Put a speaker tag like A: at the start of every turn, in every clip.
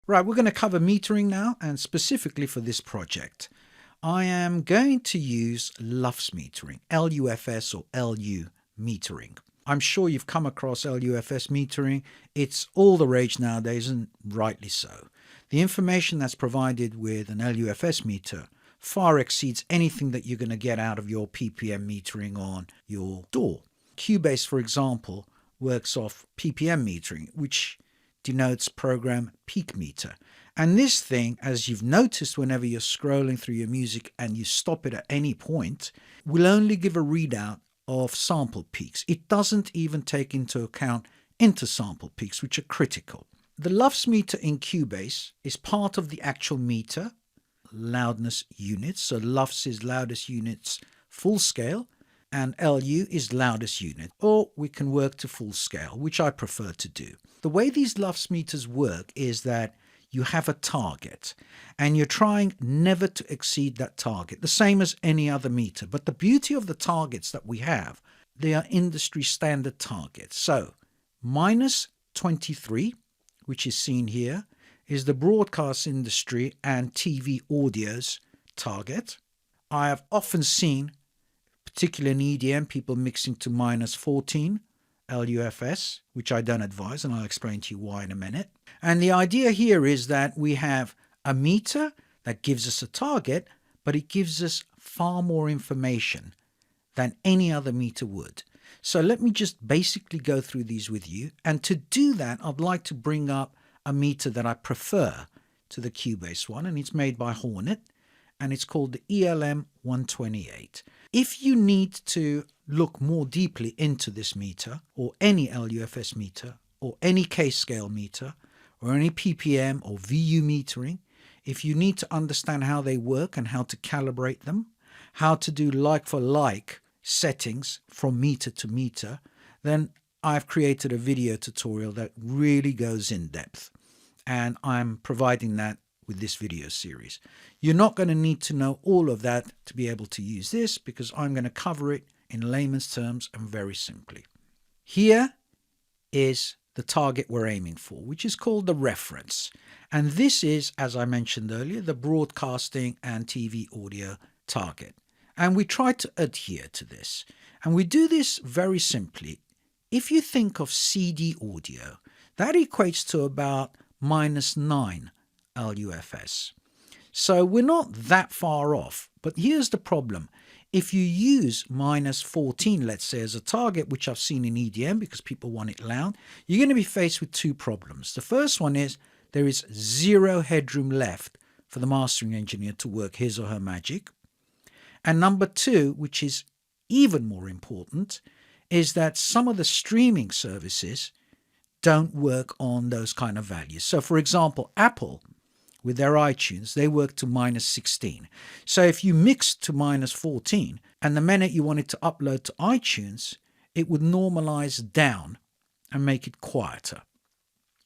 A: Right, we're going to cover metering now, and specifically for this project, I am going to use LUFS metering, LUFS or LU metering. I'm sure you've come across LUFS metering. It's all the rage nowadays, and rightly so. The information that's provided with an LUFS meter far exceeds anything that you're going to get out of your PPM metering on your door. Cubase, for example, works off PPM metering, which denotes program peak meter. And this thing, as you've noticed whenever you're scrolling through your music and you stop it at any point, will only give a readout of sample peaks. It doesn't even take into account intersample peaks, which are critical. The LUFS meter in Cubase is part of the actual meter loudness units. So LUFS is loudest units full scale, and LU is loudest unit, or we can work to full scale, which I prefer to do. The way these LUFS meters work is that you have a target and you're trying never to exceed that target, the same as any other meter. But the beauty of the targets that we have, they are industry standard targets. So minus 23, which is seen here, is the broadcast industry and TV audio's target. I have often seen, particularly in EDM, people mixing to minus 14 LUFS, which I don't advise, and I'll explain to you why in a minute. And the idea here is that we have a meter that gives us a target, but it gives us far more information than any other meter would. So let me just basically go through these with you. And to do that, I'd like to bring up a meter that I prefer to the Cubase one, and it's made by Hornet, and it's called the ELM 128. If you need to look more deeply into this meter, or any LUFS meter, or any K-scale meter, or any PPM or VU metering, if you need to understand how they work and how to calibrate them, how to do like-for-like settings from meter to meter, then I've created a video tutorial that really goes in depth, and I'm providing that with this video series. You're not going to need to know all of that to be able to use this, because I'm going to cover it in layman's terms and very simply. Here is the target we're aiming for, which is called the reference. And this is, as I mentioned earlier, the broadcasting and TV audio target. And we try to adhere to this. And we do this very simply. If you think of CD audio, that equates to about minus 9 LUFS. So we're not that far off, but here's the problem. If you use minus 14, let's say, as a target, which I've seen in EDM because people want it loud, you're going to be faced with two problems. The first one is there is zero headroom left for the mastering engineer to work his or her magic. And number two, which is even more important, is that some of the streaming services don't work on those kind of values. So for example, Apple, with their iTunes, they work to minus 16. So if you mix to minus 14, and the minute you wanted to upload to iTunes, it would normalize down and make it quieter.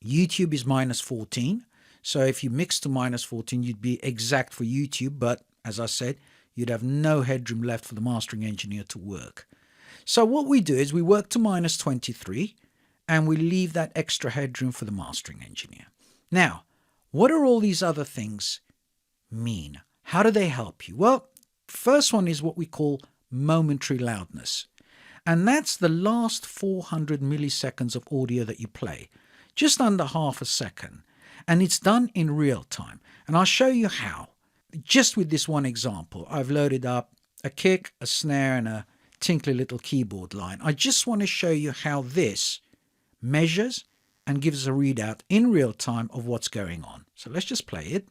A: YouTube is minus 14. So if you mix to minus 14, you'd be exact for YouTube. But as I said, you'd have no headroom left for the mastering engineer to work. So what we do is we work to minus 23 and we leave that extra headroom for the mastering engineer. Now, what do all these other things mean? How do they help you? Well, first one is what we call momentary loudness. And that's the last 400 milliseconds of audio that you play, just under half a second. And it's done in real time. And I'll show you how. Just with this one example, I've loaded up a kick, a snare, and a tinkly little keyboard line. I just want to show you how this measures and gives a readout in real time of what's going on. So let's just play it.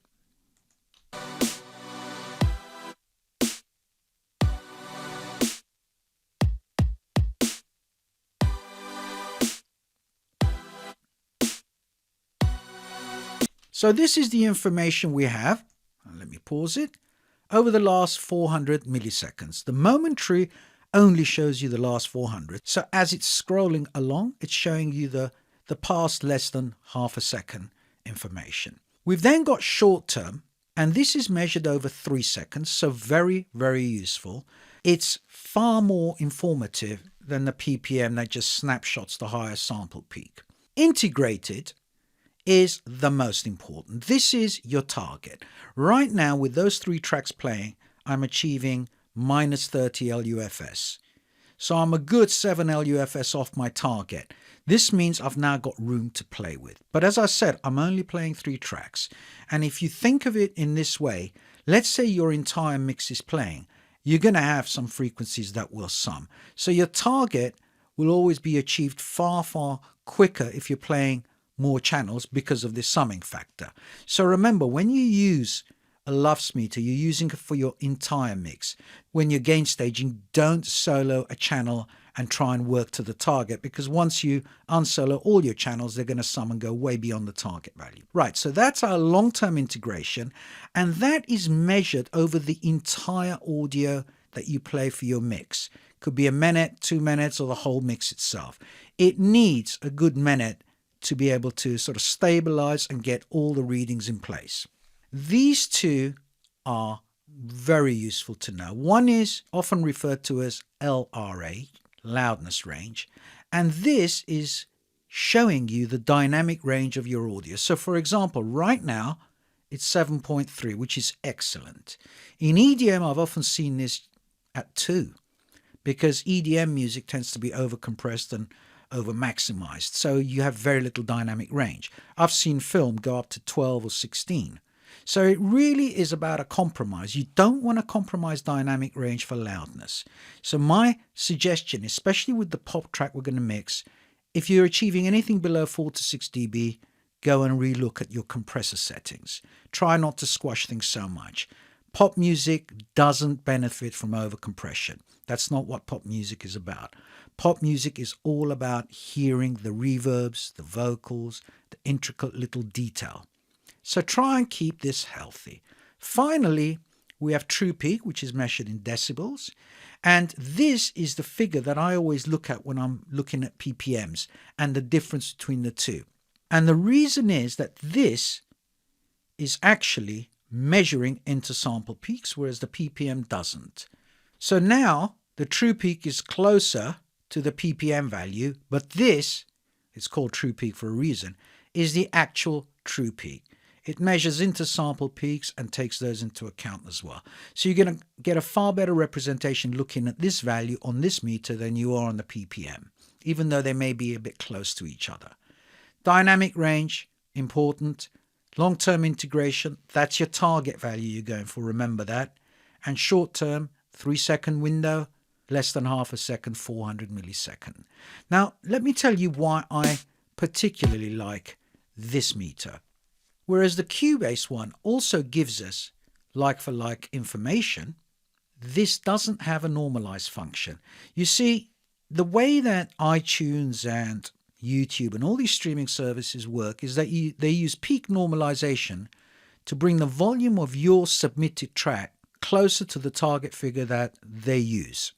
A: So this is the information we have. Let me pause it. Over the last 400 milliseconds. The momentary only shows you the last 400. So as it's scrolling along, it's showing you the past less than half a second information. We've then got short term, and this is measured over 3 seconds. So very, very useful. It's far more informative than the PPM that just snapshots the higher sample peak. Integrated is the most important. This is your target. Right now, with those 3 tracks playing, I'm achieving minus 30 LUFS. So I'm a good 7 LUFS off my target. This means I've now got room to play with. But as I said, I'm only playing 3 tracks. And if you think of it in this way, let's say your entire mix is playing, you're going to have some frequencies that will sum. So your target will always be achieved far, far quicker if you're playing more channels because of this summing factor. So remember, when you use a LUFS meter, you're using it for your entire mix. When you're gain staging, don't solo a channel and try and work to the target, because once you unsolo all your channels, they're going to sum and go way beyond the target value. Right, so that's our long-term integration, and that is measured over the entire audio that you play for your mix. Could be a minute, 2 minutes, or the whole mix itself. It needs a good minute to be able to sort of stabilize and get all the readings in place. These two are very useful to know. One is often referred to as LRA, loudness range, and this is showing you the dynamic range of your audio. So for example, right now it's 7.3, which is excellent. In EDM, I've often seen this at 2, because EDM music tends to be over-compressed and over-maximized, so you have very little dynamic range. I've seen film go up to 12 or 16. So it really is about a compromise. You don't want to compromise dynamic range for loudness. So my suggestion, especially with the pop track we're going to mix, if you're achieving anything below 4 to 6 dB, go and relook at your compressor settings. Try not to squash things so much. Pop music doesn't benefit from overcompression. That's not what pop music is about. Pop music is all about hearing the reverbs, the vocals, the intricate little detail. So try and keep this healthy. Finally, we have true peak, which is measured in decibels. And this is the figure that I always look at when I'm looking at PPMs and the difference between the two. And the reason is that this is actually measuring intersample peaks, whereas the PPM doesn't. So now the true peak is closer to the PPM value, but this, it's called true peak for a reason, is the actual true peak. It measures intersample peaks and takes those into account as well. So you're going to get a far better representation looking at this value on this meter than you are on the PPM, even though they may be a bit close to each other. Dynamic range, important. Long-term integration, that's your target value you're going for, remember that. And short-term, 3-second window, less than half a second, 400 millisecond. Now, let me tell you why I particularly like this meter. Whereas the Cubase one also gives us like-for-like information, this doesn't have a normalize function. You see, the way that iTunes and YouTube and all these streaming services work is that they use peak normalization to bring the volume of your submitted track closer to the target figure that they use.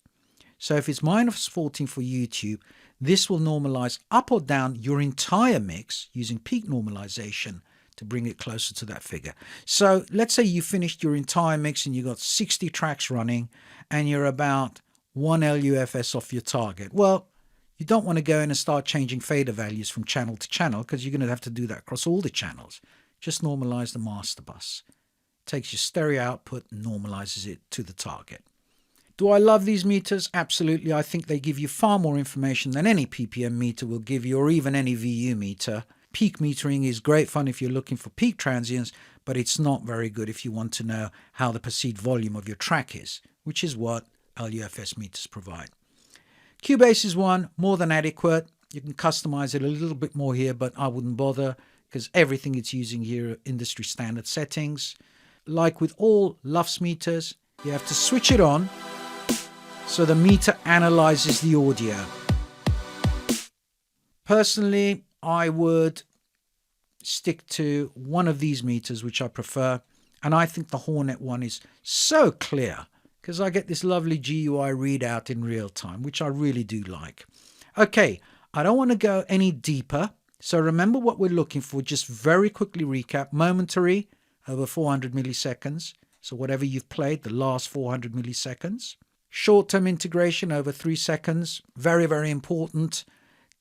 A: So if it's minus 14 for YouTube, this will normalize up or down your entire mix using peak normalization to bring it closer to that figure. So let's say you finished your entire mix and you got 60 tracks running and you're about 1 LUFS off your target. Well, you don't want to go in and start changing fader values from channel to channel, because you're going to have to do that across all the channels. Just normalize the master bus. Takes your stereo output and normalizes it to the target. Do I love these meters? Absolutely. I think they give you far more information than any PPM meter will give you, or even any VU meter. Peak metering is great fun if you're looking for peak transients, but it's not very good if you want to know how the perceived volume of your track is, which is what LUFS meters provide. Cubase is one, more than adequate. You can customize it a little bit more here, but I wouldn't bother, because everything it's using here are industry standard settings. Like with all LUFS meters, you have to switch it on so the meter analyzes the audio. Personally, I would stick to one of these meters, which I prefer, and I think the Hornet one is so clear because I get this lovely GUI readout in real time, which I really do like. Okay, I don't want to go any deeper, so remember what we're looking for. Just very quickly recap: momentary over 400 milliseconds, so whatever you've played, the last 400 milliseconds. Short-term integration over 3 seconds, very, very important.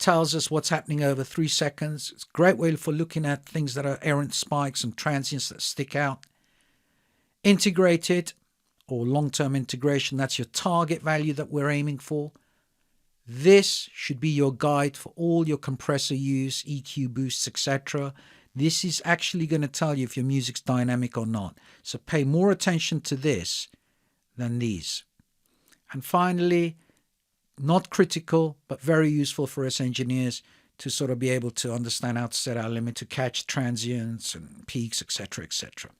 A: tells us what's happening over 3 seconds. It's a great way for looking at things that are errant spikes and transients that stick out. Integrated or long-term integration, that's your target value that we're aiming for. This should be your guide for all your compressor use, EQ boosts, etc. This is actually going to tell you if your music's dynamic or not. So pay more attention to this than these. And finally, not critical, but very useful for us engineers to sort of be able to understand how to set our limit, to catch transients and peaks, etc., etc.